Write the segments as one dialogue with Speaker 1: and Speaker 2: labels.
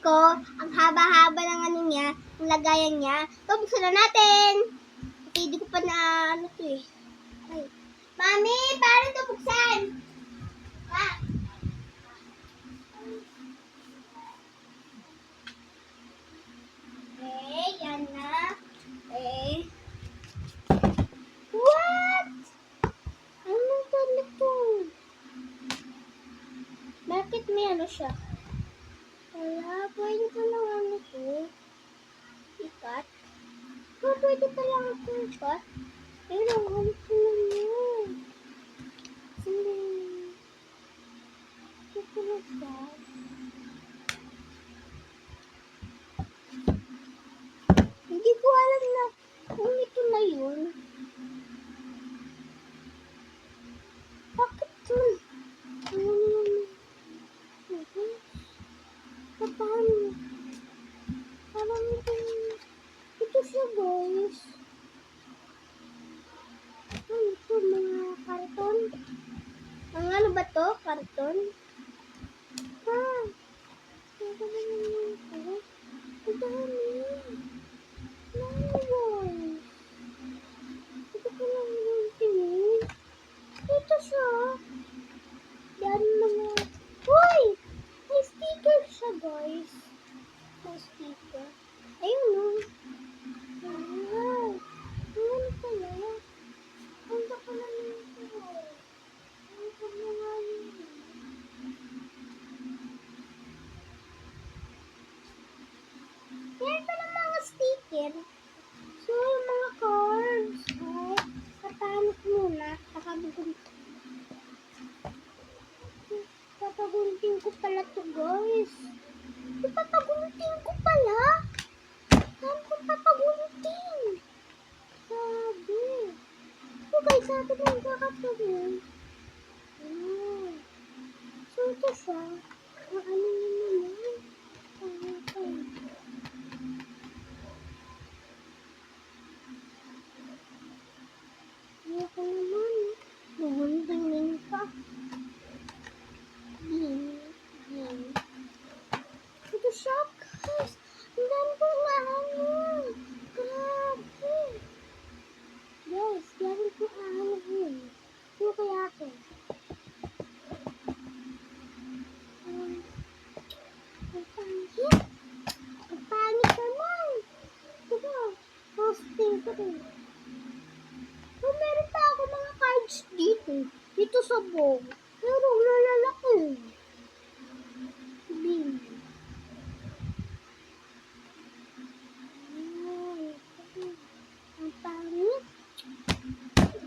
Speaker 1: ko, ang haba-haba ng ano niya, ng lagayan niya. So, buksan na natin. Okay, hindi ko pa na ano to eh. Ay. Mami, paano ito buksan? Pa. Okay, yan na. Okay. What? Ano ba nito? Bakit may ano siya? Wala, pwede pa lang ano to. Ikat. Pwede pa lang ito ikat. Pero, ano ko lang yun? Sige. Ito na siya. Hindi ko alam na kung ito na yun. Bakit yun? Ano naman? Paano? Parang ito siya, guys. Ano ito? Mga karton? Ang ano ba to? Karton? Ah! Ito naman ito. Ang dami. Guys. Ito ko lang yung tingin. Ito siya. Yan mga... Uy! May sticker siya, guys. May sticker. Ayun, no. Wow. Ano pala? Ang baka na nito. Ang baka na nga yun. Yan pala mga sticker. So, yung mga cards. Ay, patanok muna. Papagunting ko pala to, guys. Papagunting ko pala. Saan ko papagunting? Sabi. So, guys, sabi ng kakatabi. So, ito siya. Ano naman? Ayoko naman. Buguntingin pa. Ito siya, guys. Ang dami kong mahangon. Grabe. Guys, dami kong mahangon. Ano kaya ako? Ang pangit. Ang pangit naman. Diba? Hosting ko rin. So, meron pa ako mga cards dito. Dito sa bowl. Pero lalaki. Bin. Ang pangit.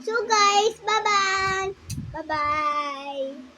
Speaker 1: So guys, bye-bye. Bye-bye.